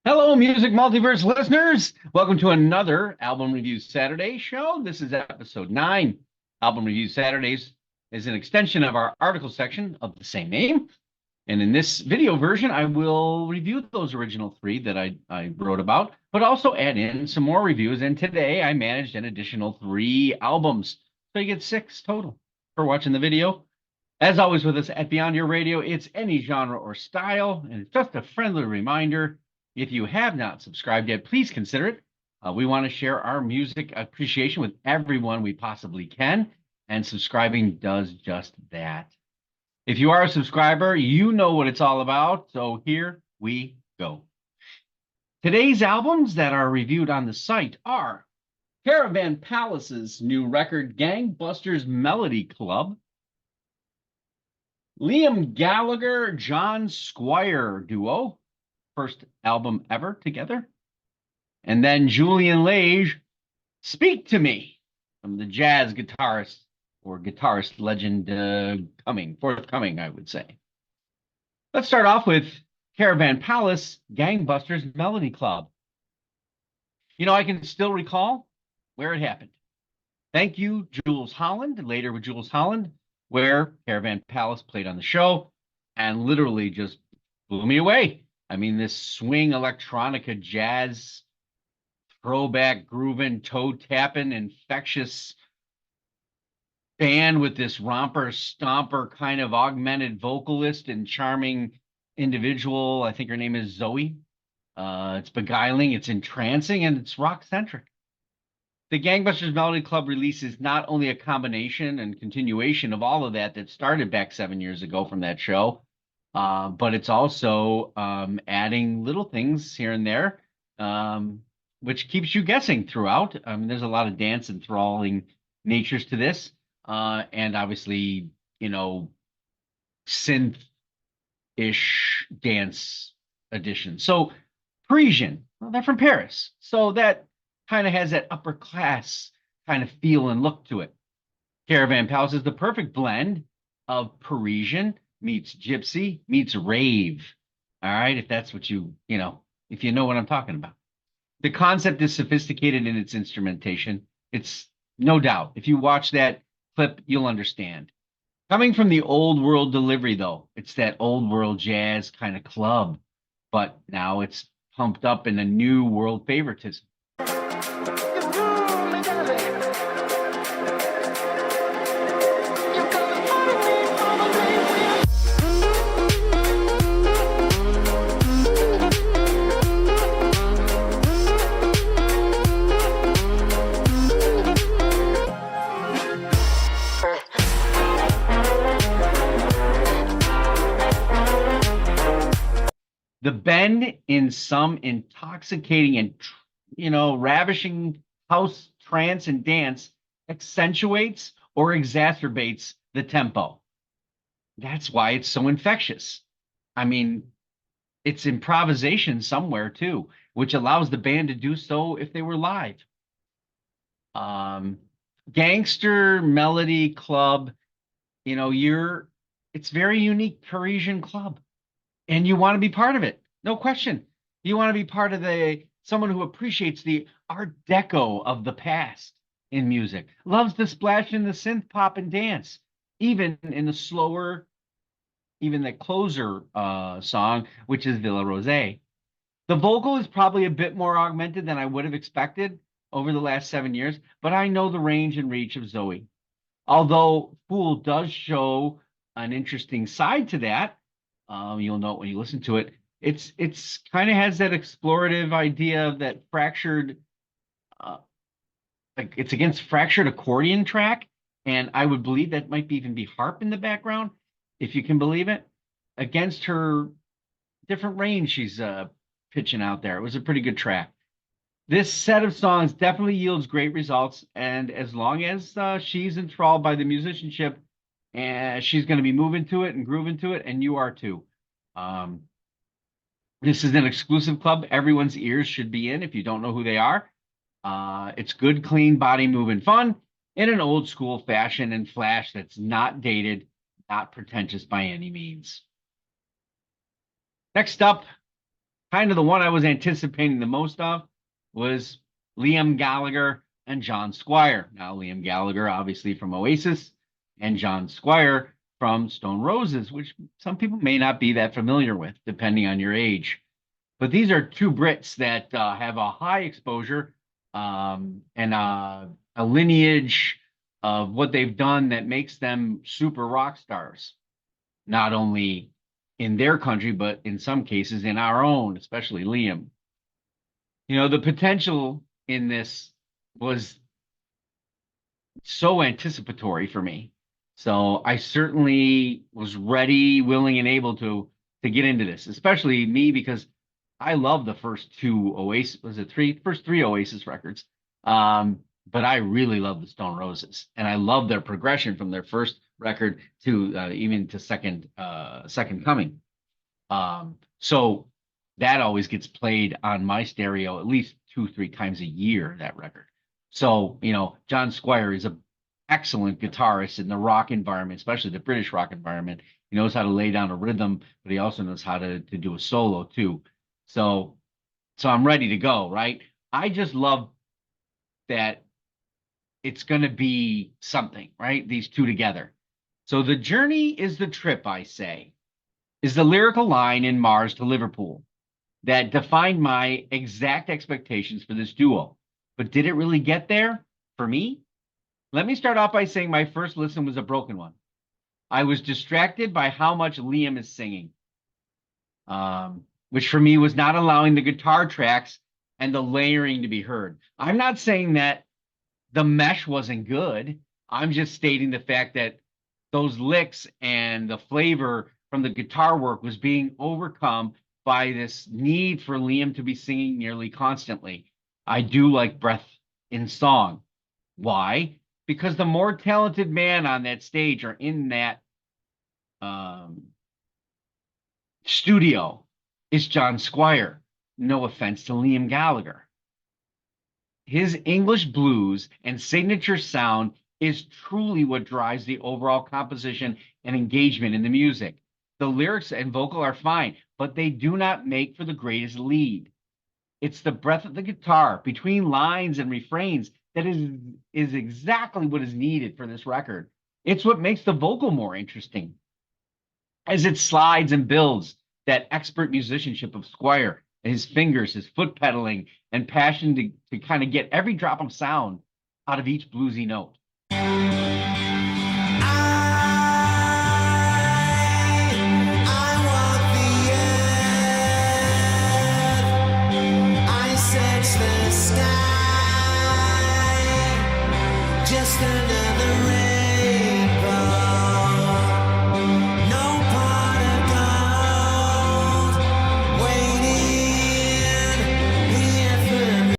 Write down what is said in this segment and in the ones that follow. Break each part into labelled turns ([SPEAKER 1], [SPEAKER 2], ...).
[SPEAKER 1] Hello, Music Multiverse listeners. Welcome to another Album Review Saturday show. This is episode 9. Album Review Saturdays is an extension of our article section of the same name. And in this video version, I will review those original 3 that I wrote about, but also add in some more reviews. And today I managed an additional 3 albums. So you get 6 total for watching the video. As always with us at Beyond Your Radio, it's any genre or style. And it's just a friendly reminder, if you have not subscribed yet, please consider it. We want to share our music appreciation with everyone we possibly can, and subscribing does just that. If you are a subscriber, you know what it's all about, so here we go. Today's albums that are reviewed on the site are Caravan Palace's new record, Gangbusters Melody Club, Liam Gallagher, John Squire duo, first album ever together. And then Julian Lage, Speak to Me, from the jazz guitarist or guitarist legend forthcoming, I would say. Let's start off with Caravan Palace, Gangbusters Melody Club. You know, I can still recall where it happened. Thank you, Jules Holland, later with Jules Holland, where Caravan Palace played on the show and literally just blew me away. I mean, this swing electronica jazz, throwback grooving, toe tapping, infectious band with this romper stomper kind of augmented vocalist and charming individual. I think her name is Zoe. It's beguiling, it's entrancing, and it's rock centric. The Gangbusters Melody Club release is not only a combination and continuation of all of that started back 7 years ago from that show, but it's also adding little things here and there, which keeps you guessing throughout. There's a lot of dance and enthralling natures to this, and obviously, you know, synth-ish dance addition. So Parisian, well, they're from Paris, so that kind of has that upper class kind of feel and look to it. Caravan Palace is the perfect blend of Parisian meets gypsy meets rave. All right, if that's what if you know what I'm talking about. The concept is sophisticated in its instrumentation. It's no doubt. If you watch that clip, you'll understand. Coming from the old world delivery, though, it's that old world jazz kind of club, but now it's pumped up in a new world favoritism. The bend in some intoxicating and, ravishing house trance and dance accentuates or exacerbates the tempo. That's why it's so infectious. I mean, it's improvisation somewhere too, which allows the band to do so if they were live. Gangster Melody Club, it's very unique Parisian club. And you want to be part of it. No question. You want to be part of someone who appreciates the Art Deco of the past in music, loves the splash in the synth pop and dance, even in the slower, even the closer song, which is Villa Rose. The vocal is probably a bit more augmented than I would have expected over the last 7 years, but I know the range and reach of Zoe. Although Fool does show an interesting side to that, you'll know it when you listen to it. It's kind of has that explorative idea of that fractured, like it's against fractured accordion track, and I would believe that might even be harp in the background, if you can believe it, against her different range she's pitching out there. It was a pretty good track. This set of songs definitely yields great results, and as long as she's enthralled by the musicianship, and she's going to be moving to it and grooving to it, and you are too. This is an exclusive club everyone's ears should be in if you don't know who they are. It's good, clean, body moving fun in an old school fashion and flash that's not dated, not pretentious by any means. Next up, kind of the one I was anticipating the most of was Liam Gallagher and John Squire. Now, Liam Gallagher, obviously from Oasis, and John Squire from Stone Roses, which some people may not be that familiar with, depending on your age. But these are two Brits that have a high exposure and a lineage of what they've done that makes them super rock stars, not only in their country, but in some cases in our own, especially Liam. You know, the potential in this was so anticipatory for me. So I certainly was ready, willing, and able to get into this, especially me because I love the first two Oasis, was it first three Oasis records. But I really love the Stone Roses, and I love their progression from their first record to even to Second Coming. So that always gets played on my stereo at least 2-3 times a year, that record. So, you know, John Squire is an excellent guitarist in the rock environment, especially the British rock environment. He knows how to lay down a rhythm, but he also knows how to do a solo too. So I'm ready to go, right? I just love that it's going to be something, right? These two together. So the journey is the trip, I say, is the lyrical line in Mars to Liverpool that defined my exact expectations for this duo. But did it really get there for me? Let me start off by saying my first listen was a broken one. I was distracted by how much Liam is singing, which for me was not allowing the guitar tracks and the layering to be heard. I'm not saying that the mesh wasn't good. I'm just stating the fact that those licks and the flavor from the guitar work was being overcome by this need for Liam to be singing nearly constantly. I do like breath in song. Why? Because the more talented man on that stage or in that studio is John Squire. No offense to Liam Gallagher. His English blues and signature sound is truly what drives the overall composition and engagement in the music. The lyrics and vocal are fine, but they do not make for the greatest lead. It's the breath of the guitar between lines and refrains that is exactly what is needed for this record. It's what makes the vocal more interesting as it slides and builds that expert musicianship of Squire, his fingers, his foot pedaling, and passion to kind of get every drop of sound out of each bluesy note.
[SPEAKER 2] Just another rainbow, no pot of gold, waiting here for me.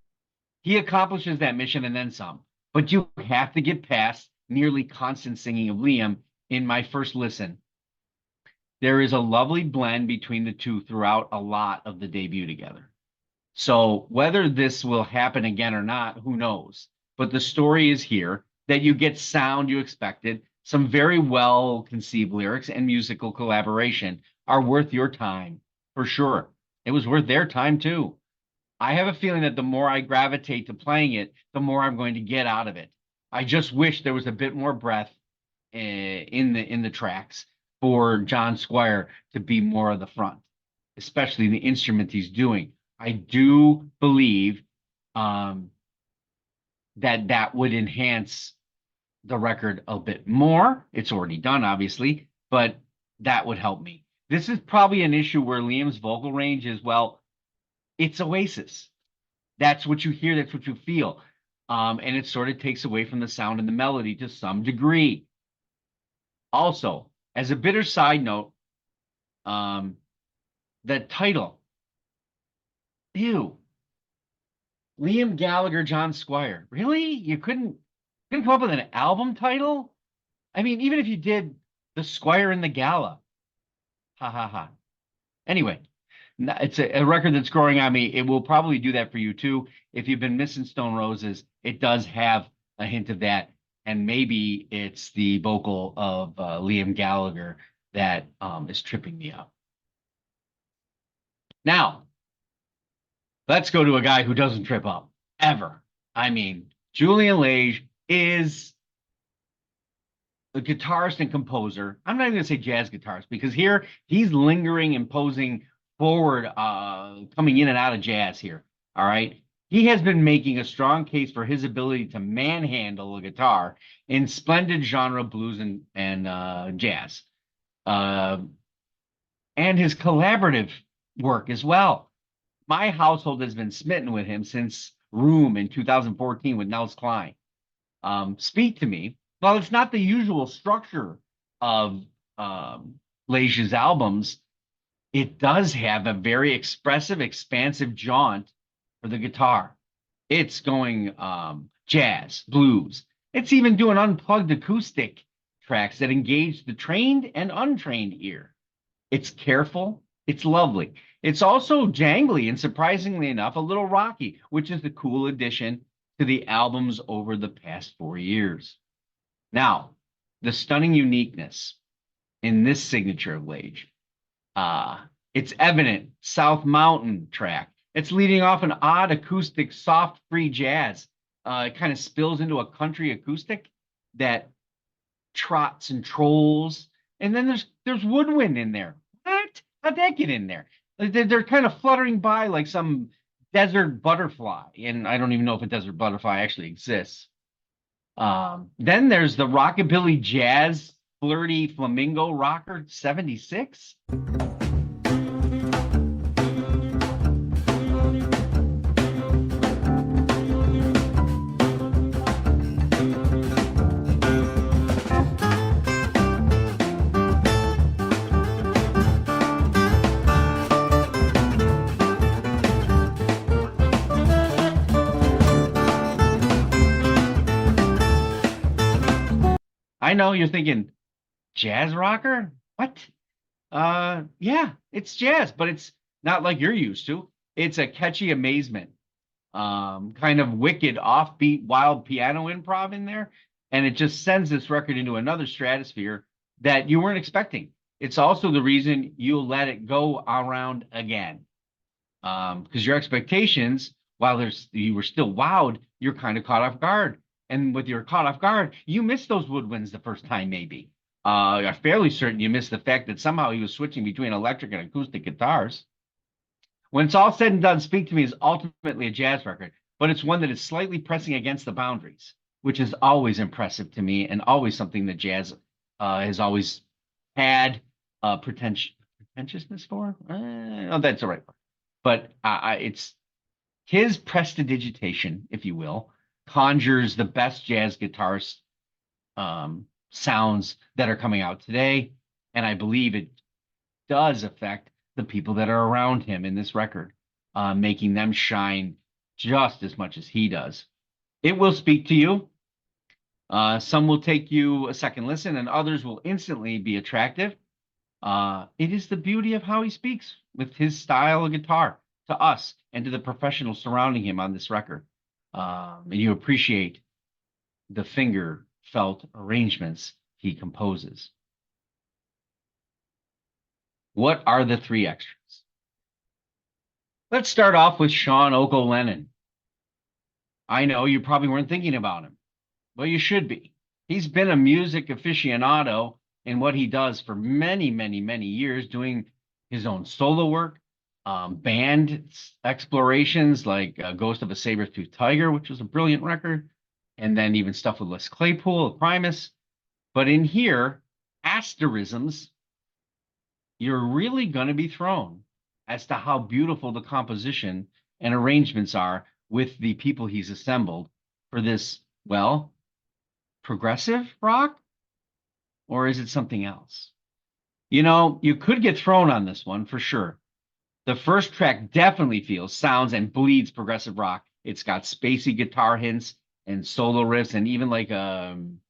[SPEAKER 1] He accomplishes that mission and then some, but you have to get past nearly constant singing of Liam in my first listen. There is a lovely blend between the two throughout a lot of the debut together. So whether this will happen again or not, who knows? But the story is here that you get sound you expected, some very well-conceived lyrics and musical collaboration are worth your time, for sure. It was worth their time, too. I have a feeling that the more I gravitate to playing it, the more I'm going to get out of it. I just wish there was a bit more breath in the tracks for John Squire to be more of the front, especially the instrument he's doing. I do believe that would enhance the record a bit more. It's already done, obviously, but that would help me. This is probably an issue where Liam's vocal range is, well, it's Oasis. That's what you hear, that's what you feel. And it sort of takes away from the sound and the melody to some degree. Also, as a bitter side note, the title, ew, Liam Gallagher, John Squire. Really? You couldn't come up with an album title? I mean, even if you did The Squire and the Gala. Ha ha ha. Anyway, it's a record that's growing on me. It will probably do that for you too. If you've been missing Stone Roses, it does have a hint of that. And maybe it's the vocal of Liam Gallagher that is tripping me up. Now, Let's go to a guy who doesn't trip up ever. I mean, Julian Lage is a guitarist and composer. I'm not even going to say jazz guitarist because here he's lingering and posing forward, coming in and out of jazz here. All right. He has been making a strong case for his ability to manhandle a guitar in splendid genre blues and jazz, and his collaborative work as well. My household has been smitten with him since Room in 2014 with Nels Klein. Speak to Me. Well, it's not the usual structure of Lage's albums. It does have a very expressive, expansive jaunt for the guitar. It's going jazz, blues. It's even doing unplugged acoustic tracks that engage the trained and untrained ear. It's careful. It's lovely. It's also jangly and, surprisingly enough, a little rocky, which is the cool addition to the albums over the past 4 years. Now, the stunning uniqueness in this signature of Lage. It's evident. South Mountain track. It's leading off an odd acoustic, soft, free jazz. It kind of spills into a country acoustic that trots and trolls. And then there's woodwind in there. What? How'd that get in there? They're kind of fluttering by like some desert butterfly. And I don't even know if a desert butterfly actually exists. Then there's the rockabilly jazz flirty flamingo rocker 76. I know you're thinking, jazz rocker? What? Yeah, it's jazz, but it's not like you're used to. It's a catchy amazement, kind of wicked, offbeat, wild piano improv in there, and it just sends this record into another stratosphere that you weren't expecting. It's also the reason you'll let it go around again, because your expectations, while you were still wowed, you're kind of caught off guard. And with your caught off guard, you missed those woodwinds the first time, maybe. I'm fairly certain you missed the fact that somehow he was switching between electric and acoustic guitars. When it's all said and done, Speak to Me is ultimately a jazz record, but it's one that is slightly pressing against the boundaries, which is always impressive to me and always something that jazz has always had pretentiousness for. Oh, that's the right word. But it's his prestidigitation, if you will, conjures the best jazz guitarist sounds that are coming out today. And I believe it does affect the people that are around him in this record, making them shine just as much as he does. It will speak to you. Some will take you a second listen and others will instantly be attractive. It is the beauty of how he speaks with his style of guitar to us and to the professionals surrounding him on this record. And you appreciate the finger felt arrangements he composes. What are the three extras? Let's start off with Sean Oko Lennon. I know you probably weren't thinking about him. Well, you should be. He's been a music aficionado in what he does for many, many, many years, doing his own solo work, band explorations like Ghost of a Saber-Toothed Tiger, which was a brilliant record, and then even stuff with Les Claypool, Primus. But in here, Asterisms, you're really going to be thrown as to how beautiful the composition and arrangements are with the people he's assembled for this, well, progressive rock? Or is it something else? You know, you could get thrown on this one for sure. The first track definitely feels, sounds, and bleeds progressive rock. It's got spacey guitar hints and solo riffs and even like an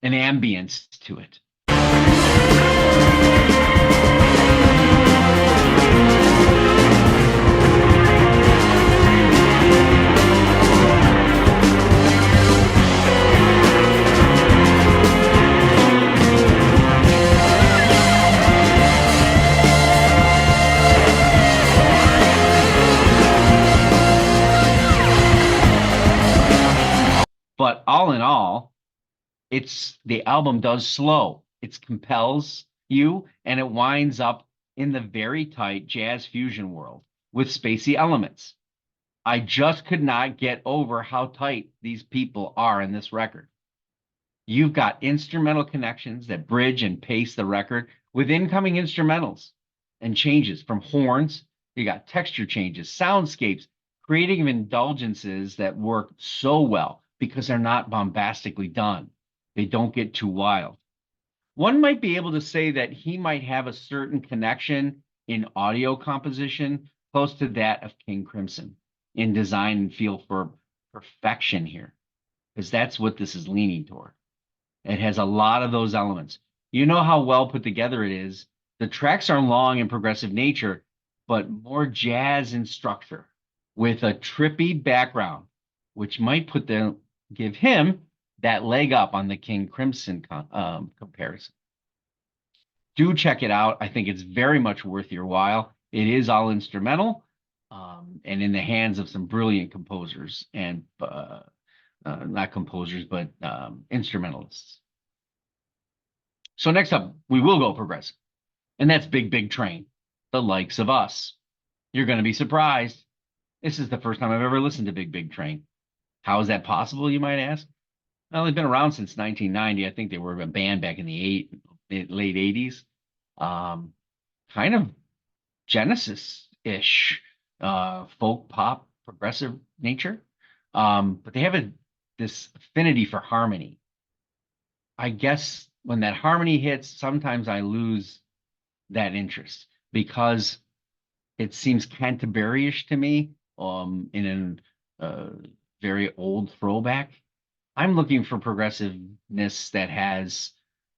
[SPEAKER 1] ambience to it. The album does slow. It compels you, and it winds up in the very tight jazz fusion world with spacey elements. I just could not get over how tight these people are in this record. You've got instrumental connections that bridge and pace the record with incoming instrumentals and changes from horns. You got texture changes, soundscapes, creative indulgences that work so well because they're not bombastically done. They don't get too wild. One might be able to say that he might have a certain connection in audio composition close to that of King Crimson in design and feel for perfection here, because that's what this is leaning toward. It has a lot of those elements. You know how well put together it is. The tracks are long in progressive nature, but more jazz in structure with a trippy background, which might give him that leg up on the King Crimson comparison. Do check it out. I think it's very much worth your while. It is all instrumental and in the hands of some brilliant composers and not composers, but instrumentalists. So next up, we will go progressive, and that's Big Big Train, the likes of us. You're going to be surprised. This is the first time I've ever listened to Big Big Train. How is that possible, you might ask? Well, they've been around since 1990. I think they were a band back in the late 80s. Kind of Genesis-ish, folk, pop, progressive nature. But they have this affinity for harmony. I guess when that harmony hits, sometimes I lose that interest because it seems Canterbury-ish to me, in a very old throwback. I'm looking for progressiveness that has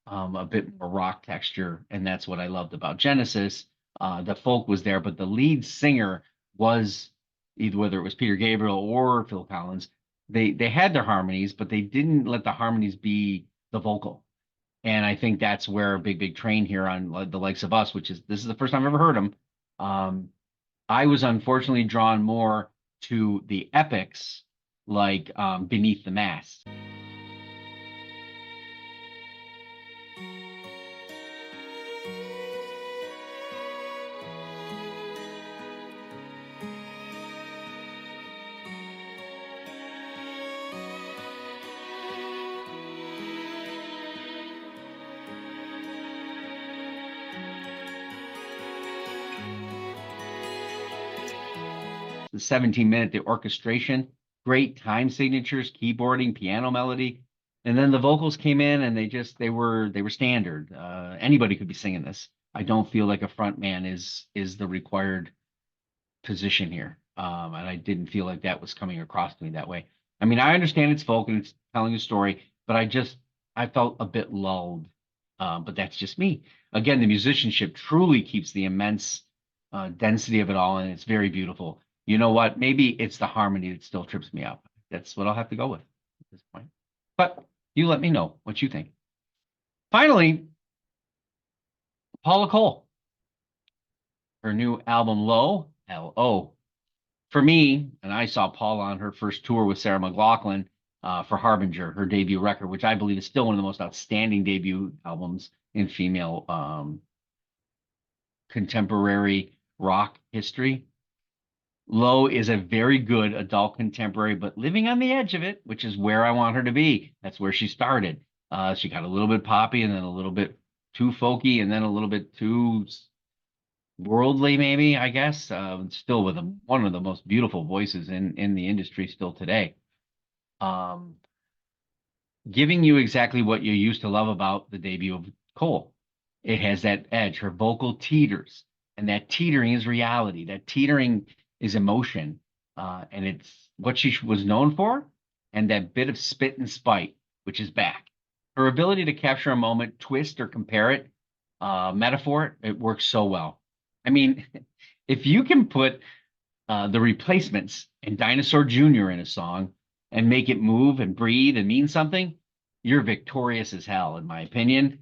[SPEAKER 1] a bit more rock texture, and that's what I loved about Genesis. The folk was there, but the lead singer was whether it was Peter Gabriel or Phil Collins. They had their harmonies, but they didn't let the harmonies be the vocal. And I think that's where Big Big Train here on the likes of us, this is the first time I've ever heard them. I was unfortunately drawn more to the epics like Beneath the Mast. The 17-minute, the orchestration, great time signatures, keyboarding, piano melody, and then the vocals came in and they were standard. Anybody could be singing this. I don't feel like a front man is the required position here, and I didn't feel like that was coming across to me that way. I mean, I understand it's folk and it's telling a story, but I felt a bit lulled. But that's just me. Again, the musicianship truly keeps the immense density of it all, and it's very beautiful. You know what? Maybe it's the harmony that still trips me up. That's what I'll have to go with at this point. But you let me know what you think. Finally, Paula Cole. Her new album, Low, L-O. For me, and I saw Paula on her first tour with Sarah McLachlan for Harbinger, her debut record, which I believe is still one of the most outstanding debut albums in female contemporary rock history. Low is a very good adult contemporary, but living on the edge of it, which is where I want her to be. That's where she started. She got a little bit poppy and then a little bit too folky and then a little bit too worldly, maybe, I guess. Still with one of the most beautiful voices in the industry still today. Giving you exactly what you used to love about the debut of Cole. It has that edge. Her vocal teeters, and that teetering is reality. That teetering is emotion, and it's what she was known for, and that bit of spit and spite, which is back. Her ability to capture a moment, twist or compare it, metaphor, it works so well. I mean, if you can put the Replacements and Dinosaur Jr. in a song and make it move and breathe and mean something, you're victorious as hell, in my opinion.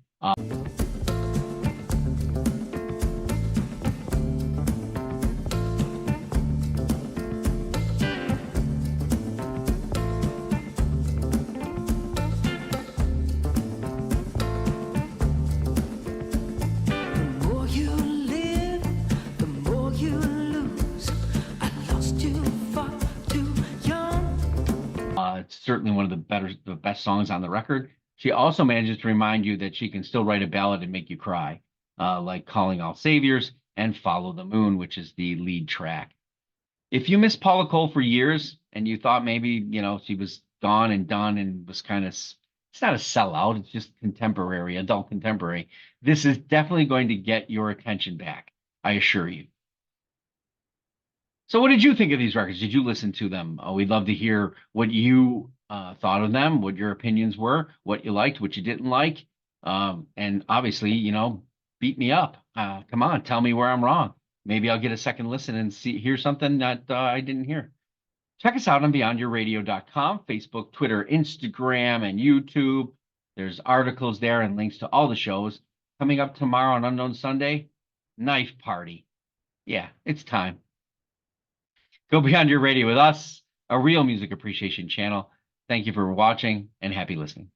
[SPEAKER 1] certainly one of the best songs on the record. She also manages to remind you that she can still write a ballad and make you cry, like Calling All Saviors and Follow the Moon, which is the lead track. If you missed Paula Cole for years and you thought maybe, she was gone and done and was kind of, it's not a sellout, it's just contemporary, adult contemporary. This is definitely going to get your attention back, I assure you. So what did you think of these records? Did you listen to them? We'd love to hear what you thought of them, what your opinions were, what you liked, what you didn't like. And obviously, beat me up. Come on, tell me where I'm wrong. Maybe I'll get a second listen and hear something that I didn't hear. Check us out on beyondyourradio.com, Facebook, Twitter, Instagram, and YouTube. There's articles there and links to all the shows. Coming up tomorrow on Unknown Sunday, Knife Party. Yeah, it's time. Go beyond your radio with us, a real music appreciation channel. Thank you for watching and happy listening.